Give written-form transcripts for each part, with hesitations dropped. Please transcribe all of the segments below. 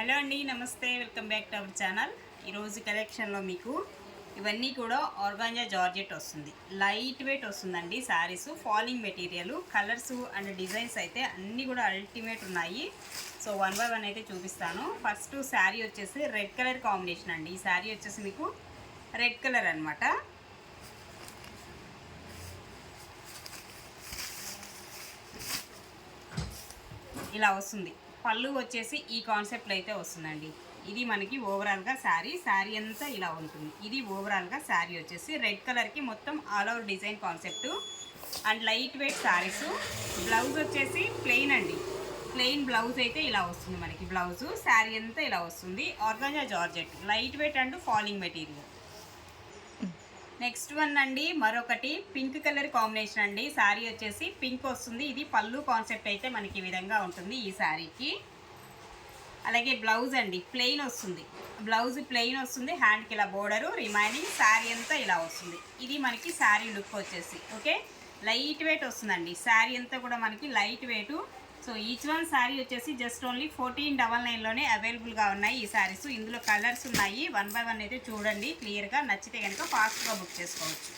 Hello అండి, నమస్తే. Welcome back to our channel. ఈరోజు కలెక్షన్లో మీకు ఇవన్నీ కూడా ఆర్గాంజా జార్జెట్ వస్తుంది. లైట్ వెయిట్ వస్తుందండి saris. Falling material, colours and designs అయితే అన్నీ కూడా అల్టిమేట్ ఉన్నాయి. సో వన్ బై వన్ అయితే చూపిస్తాను. ఫస్ట్ శారీ వచ్చేసి రెడ్ కలర్ కాంబినేషన్ అండి. ఈ శారీ వచ్చేసి మీకు రెడ్ కలర్ అనమాట. ఇలా వస్తుంది. పళ్ళు వచ్చేసి ఈ కాన్సెప్ట్లో అయితే వస్తుందండి. ఇది మనకి ఓవరాల్గా శారీ అంతా ఇలా ఉంటుంది. ఇది ఓవరాల్గా శారీ వచ్చేసి రెడ్ కలర్కి మొత్తం all over design concept and light weight saris. Blouse వచ్చేసి ప్లెయిన్ అండి. ప్లెయిన్ బ్లౌజ్ అయితే ఇలా వస్తుంది మనకి. బ్లౌజు శారీ అంతా ఇలా వస్తుంది. Organza georgette, light weight and falling material. Next one అండి, మరొకటి పింక్ కలర్ కాంబినేషన్ అండి. శారీ వచ్చేసి పింక్ వస్తుంది. ఇది పళ్ళు కాన్సెప్ట్ అయితే మనకి ఈ విధంగా ఉంటుంది ఈ శారీకి. అలాగే బ్లౌజ్ అండి ప్లెయిన్ వస్తుంది. బ్లౌజ్ ప్లెయిన్ వస్తుంది. హ్యాండ్కి ఇలా బోర్డరు, రిమైనింగ్ శారీ అంతా ఇలా వస్తుంది. ఇది మనకి శారీ లుక్ వచ్చేసి ఓకే. లైట్ వెయిట్ వస్తుందండి. శారీ అంతా కూడా మనకి light weight. So each one sari వచ్చేసి జస్ట్ ఓన్లీ 1499లోనే అవైలబుల్గా ఉన్నాయి ఈ శారీస్. ఇందులో కలర్స్ ఉన్నాయి. వన్ బై వన్ అయితే చూడండి క్లియర్గా. నచ్చితే కనుక ఫాస్ట్గా బుక్ చేసుకోవచ్చు.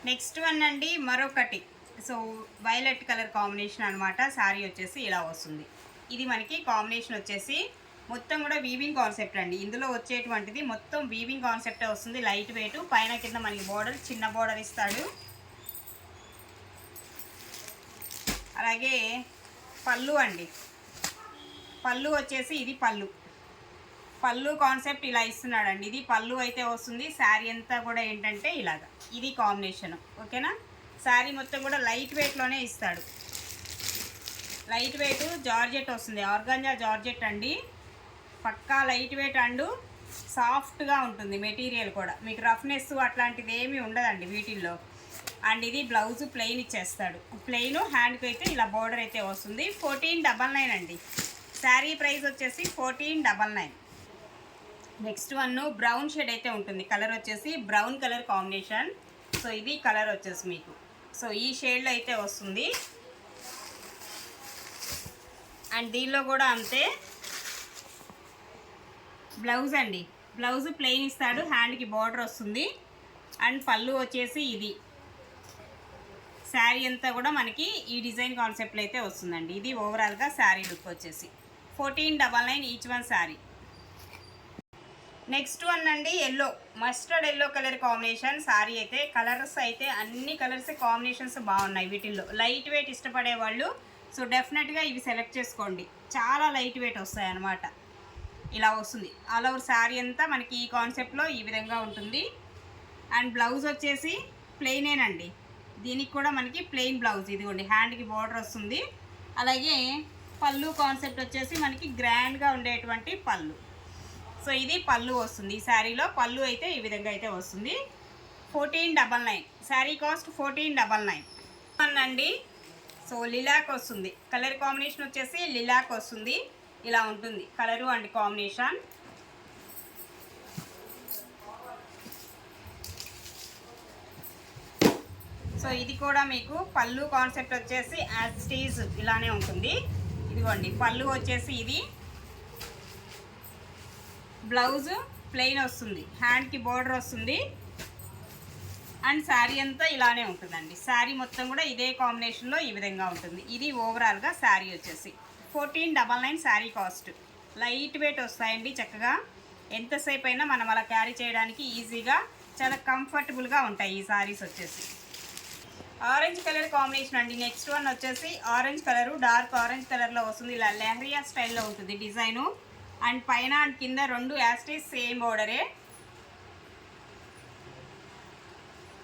నెక్స్ట్ వన్ అండి, మరొకటి. సో వైలెట్ కలర్ కాంబినేషన్ అనమాట. శారీ వచ్చేసి ఇలా వస్తుంది. ఇది మనకి కాంబినేషన్ వచ్చేసి మొత్తం కూడా వీవింగ్ కాన్సెప్ట్ అండి. ఇందులో వచ్చేటువంటిది మొత్తం వీవింగ్ కాన్సెప్టే వస్తుంది. Light weight. పైన కింద మనకి బోర్డర్, చిన్న బోర్డర్ ఇస్తాడు. అలాగే పళ్ళు అండి. పళ్ళు వచ్చేసి ఇది పళ్ళు కాన్సెప్ట్ ఇలా ఇస్తున్నాడండి. ఇది పళ్ళు అయితే వస్తుంది. శారీ అంతా కూడా ఏంటంటే ఇలాగా ఇది కాంబినేషన్ ఓకేనా. శారీ మొత్తం కూడా లైట్ వెయిట్లోనే ఇస్తాడు. లైట్ వెయిట్ జార్జెట్ వస్తుంది. ఆర్గాంజా జార్జెట్ అండి. పక్కా లైట్ వెయిట్ అండ్ సాఫ్ట్గా ఉంటుంది మెటీరియల్ కూడా. మీకు రఫ్నెస్ అట్లాంటిది ఏమీ ఉండదండి వీటిల్లో. అండ్ ఇది బ్లౌజ్ ప్లెయిన్ ఇచ్చేస్తాడు. ప్లెయిన్ హ్యాండ్కి అయితే ఇలా బోర్డర్ అయితే వస్తుంది. 1499 అండి. శారీ ప్రైస్ వచ్చేసి 1499. నెక్స్ట్ వన్ బ్రౌన్ షేడ్ అయితే ఉంటుంది. కలర్ వచ్చేసి బ్రౌన్ కలర్ కాంబినేషన్. సో ఇది కలర్ వచ్చేసి మీకు సో ఈ షేడ్లో అయితే వస్తుంది. అండ్ దీనిలో కూడా అంతే. బ్లౌజ్ అండి. బ్లౌజ్ ప్లెయిన్ ఇస్తాడు. హ్యాండ్కి బార్డర్ వస్తుంది. అండ్ పళ్ళు వచ్చేసి ఇది. శారీ అంతా కూడా మనకి ఈ డిజైన్ కాన్సెప్ట్లో అయితే వస్తుందండి. ఇది ఓవరాల్గా శారీ లుక్ వచ్చేసి 1499 each one sari. Next one అండి, yellow, mustard yellow colour combination sari అయితే. కలర్స్ అయితే అన్ని కలర్స్ కాంబినేషన్స్ బాగున్నాయి వీటిల్లో. లైట్ వెయిట్ ఇష్టపడే వాళ్ళు సో డెఫినెట్గా ఇవి సెలెక్ట్ చేసుకోండి. చాలా లైట్ వెయిట్ వస్తాయి అన్నమాట. ఇలా వస్తుంది. ఆల్ ఓవర్ శారీ అంతా మనకి ఈ కాన్సెప్ట్లో ఈ విధంగా ఉంటుంది. అండ్ బ్లౌజ్ వచ్చేసి ప్లెయినేనండి. దీనికి కూడా మనకి ప్లెయిన్ బ్లౌజ్. ఇదిగోండి హ్యాండ్కి బార్డర్ వస్తుంది. అలాగే పళ్ళు కాన్సెప్ట్ వచ్చేసి మనకి గ్రాండ్గా ఉండేటువంటి పళ్ళు. సో ఇది పళ్ళు వస్తుంది. ఈ శారీలో పళ్ళు అయితే ఈ విధంగా అయితే వస్తుంది. 1499. శారీ కాస్ట్ 1499 అండి. సో లిలాక్ వస్తుంది. కలర్ కాంబినేషన్ వచ్చేసి లిలాక్ వస్తుంది. ఇలా ఉంటుంది కలరు అండ్ కాంబినేషన్. సో ఇది కూడా మీకు పళ్ళు కాన్సెప్ట్ వచ్చేసి యాజ్ స్టీజ్ ఇలానే ఉంటుంది. ఇదిగోండి పళ్ళు వచ్చేసి ఇది. బ్లౌజ్ ప్లెయిన్ వస్తుంది. హ్యాండ్కి బోర్డర్ వస్తుంది. అండ్ శారీ అంతా ఇలానే ఉంటుందండి. శారీ మొత్తం కూడా ఇదే కాంబినేషన్లో ఈ విధంగా ఉంటుంది. ఇది ఓవరాల్గా శారీ వచ్చేసి 1499 శారీ కాస్ట్. లైట్ వెయిట్ వస్తాయండి. చక్కగా ఎంతసేపు అయినా మనం అలా క్యారీ చేయడానికి ఈజీగా చాలా కంఫర్టబుల్గా ఉంటాయి ఈ శారీస్ వచ్చేసి. ఆరెంజ్ కలర్ కాంబినేషన్ అండి. నెక్స్ట్ వన్ వచ్చేసి ఆరెంజ్ కలరు, డార్క్ ఆరెంజ్ కలర్లో వస్తుంది. ఇలా లెహరియా స్టైల్లో ఉంటుంది డిజైను. అండ్ పైన అండ్ కింద రెండు యాస్టీస్ సేమ్ బోర్డరే.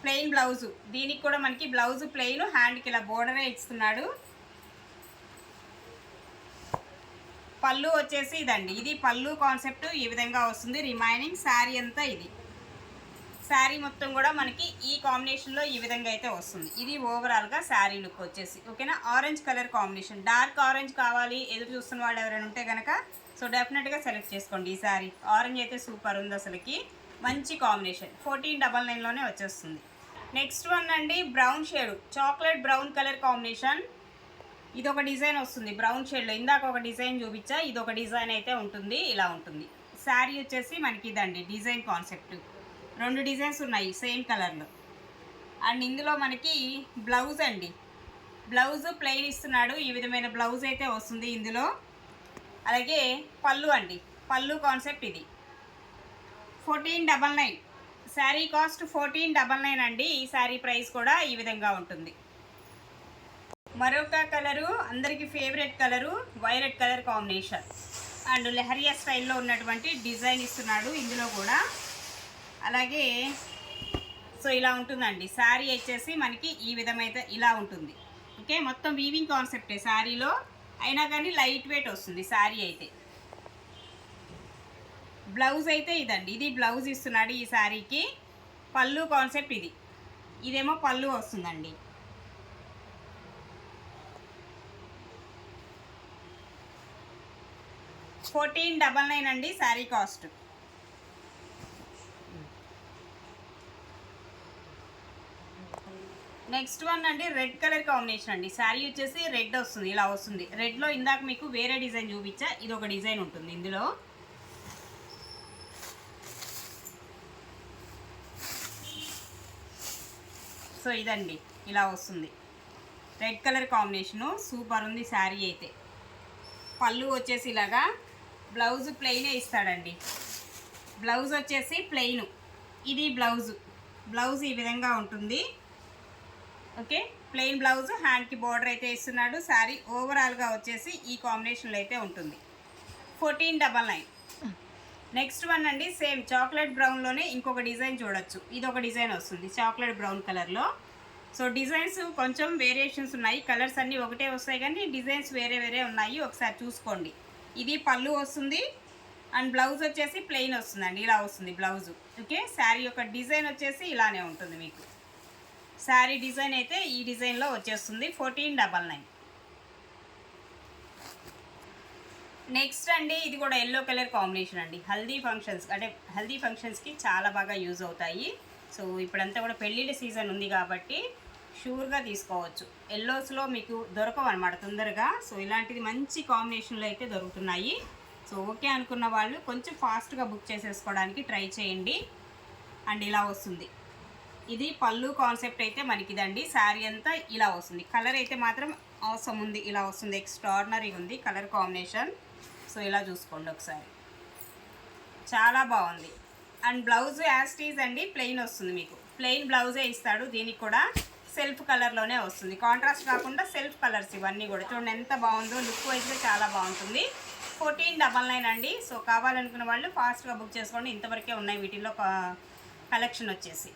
Plain blouse. దీనికి కూడా మనకి బ్లౌజ్ ప్లెయిన్, హ్యాండ్కి ఇలా బోర్డరే ఇస్తున్నాడు. పళ్ళు వచ్చేసి ఇదండి. ఇది పళ్ళు కాన్సెప్ట్ ఈ విధంగా వస్తుంది. రిమైనింగ్ శారీ అంతా ఇది. శారీ మొత్తం కూడా మనకి ఈ కాంబినేషన్లో ఈ విధంగా అయితే వస్తుంది. ఇది ఓవరాల్గా శారీ లుక్ వచ్చేసి ఓకేనా. Orange colour combination. Dark orange కావాలి ఎదురు చూస్తున్న వాళ్ళు ఎవరైనా ఉంటే కనుక సో డెఫినెట్గా సెలెక్ట్ చేసుకోండి ఈ శారీ. ఆరెంజ్ అయితే సూపర్ ఉంది అసలుకి. మంచి కాంబినేషన్. 1499లోనే వచ్చేస్తుంది. నెక్స్ట్ వన్ అండి, brown shade, chocolate brown colour combination. ఇది ఒక డిజైన్ వస్తుంది బ్రౌన్ షేడ్లో. ఇందాక ఒక డిజైన్ చూపించా, ఇది ఒక డిజైన్ అయితే ఉంటుంది. ఇలా ఉంటుంది శారీ వచ్చేసి మనకి. ఇదండి డిజైన్ కాన్సెప్ట్. 2 డిజైన్స్ ఉన్నాయి సేమ్ కలర్లో. అండ్ ఇందులో మనకి బ్లౌజ్ అండి, బ్లౌజ్ ప్లెయిన్ ఇస్తున్నాడు. ఈ విధమైన బ్లౌజ్ అయితే వస్తుంది ఇందులో. అలాగే పళ్ళు అండి, పళ్ళు కాన్సెప్ట్ ఇది. 1499 శారీ కాస్ట్ 1499 అండి. ఈ శారీ ప్రైస్ కూడా ఈ విధంగా ఉంటుంది. మరొక కలరు అందరికీ favourite colour violet colour combination. And leheriya స్టైల్లో ఉన్నటువంటి డిజైన్ ఇస్తున్నాడు ఇందులో కూడా. అలాగే సో ఇలా ఉంటుందండి శారీ వచ్చేసి మనకి. ఈ విధమైతే ఇలా ఉంటుంది. ఓకే, మొత్తం వీవింగ్ కాన్సెప్టే శారీలో, అయినా కానీ లైట్ వెయిట్ వస్తుంది శారీ అయితే. బ్లౌజ్ అయితే ఇదండి, ఇది బ్లౌజ్ ఇస్తున్నాడు ఈ శారీకి. పళ్ళు కాన్సెప్ట్ ఇది. ఇదేమో పళ్ళు వస్తుందండి. $1499 అండి శారీ కాస్ట్. నెక్స్ట్ వన్ అండి రెడ్ కలర్ కాంబినేషన్ అండి. శారీ వచ్చేసి రెడ్ వస్తుంది, ఇలా వస్తుంది. రెడ్లో ఇందాక మీకు వేరే డిజైన్ చూపించా, ఇది ఒక డిజైన్ ఉంటుంది ఇందులో. సో ఇదండి ఇలా వస్తుంది రెడ్ కలర్ కాంబినేషను. సూపర్ ఉంది శారీ అయితే. పళ్ళు వచ్చేసి ఇలాగా, బ్లౌజ్ ప్లెయినే ఇస్తాడండి. బ్లౌజ్ వచ్చేసి ప్లెయిన్. ఇది బ్లౌజ్ ఈ విధంగా ఉంటుంది. ఓకే, ప్లెయిన్ బ్లౌజ్, హ్యాండ్కి బార్డర్ అయితే ఇస్తున్నాడు. శారీ ఓవరాల్గా వచ్చేసి ఈ కాంబినేషన్లో అయితే ఉంటుంది. 1499. నెక్స్ట్ వన్ అండి సేమ్ చాక్లెట్ బ్రౌన్లోనే ఇంకొక డిజైన్ చూడొచ్చు. ఇది ఒక డిజైన్ వస్తుంది చాక్లెట్ బ్రౌన్ కలర్లో. సో డిజైన్స్ కొంచెం వేరియేషన్స్ ఉన్నాయి. కలర్స్ అన్నీ ఒకటే వస్తాయి కానీ డిజైన్స్ వేరే వేరే ఉన్నాయి, ఒకసారి చూసుకోండి. ఇది పళ్ళు వస్తుంది అండ్ బ్లౌజ్ వచ్చేసి ప్లెయిన్ వస్తుందండి, ఇలా వస్తుంది బ్లౌజు. ఓకే, శారీ యొక్క డిజైన్ వచ్చేసి ఇలానే ఉంటుంది మీకు. శారీ డిజైన్ అయితే ఈ డిజైన్లో వచ్చేస్తుంది. 1499. నెక్స్ట్ అండి ఇది కూడా ఎల్లో కలర్ కాంబినేషన్ అండి. హల్దీ ఫంక్షన్స్కి చాలా బాగా యూజ్ అవుతాయి. సో ఇప్పుడంతా కూడా పెళ్ళిళ్ళ సీజన్ ఉంది కాబట్టి షూర్గా తీసుకోవచ్చు. ఎల్లోస్లో మీకు దొరకవు అనమాట తొందరగా. సో ఇలాంటిది మంచి కాంబినేషన్లో అయితే దొరుకుతున్నాయి. సో ఓకే అనుకున్న వాళ్ళు కొంచెం ఫాస్ట్గా బుక్ చేసేసుకోవడానికి ట్రై చేయండి. అండ్ ఇలా వస్తుంది. ఇది పళ్ళు కాన్సెప్ట్ అయితే మనకి ఇదండి. శారీ అంతా ఇలా వస్తుంది. కలర్ అయితే మాత్రం అవసరం ఉంది, ఇలా వస్తుంది. ఎక్స్ట్రాడినరీగా ఉంది కలర్ కాంబినేషన్. సో ఇలా చూసుకోండి ఒకసారి, చాలా బాగుంది. అండ్ బ్లౌజ్ యాస్టీజ్ అండి ప్లెయిన్ వస్తుంది మీకు. ప్లెయిన్ బ్లౌజే ఇస్తాడు. దీనికి కూడా సెల్ఫ్ కలర్లోనే వస్తుంది, కాంట్రాస్ట్ కాకుండా సెల్ఫ్ కలర్స్ ఇవన్నీ కూడా. చూడండి ఎంత బాగుందో, లుక్ అయితే చాలా బాగుంటుంది. 1499 అండి. సో కావాలనుకున్న వాళ్ళు ఫాస్ట్గా బుక్ చేసుకోండి. ఇంతవరకే ఉన్నాయి వీటిల్లో కలెక్షన్ వచ్చేసి.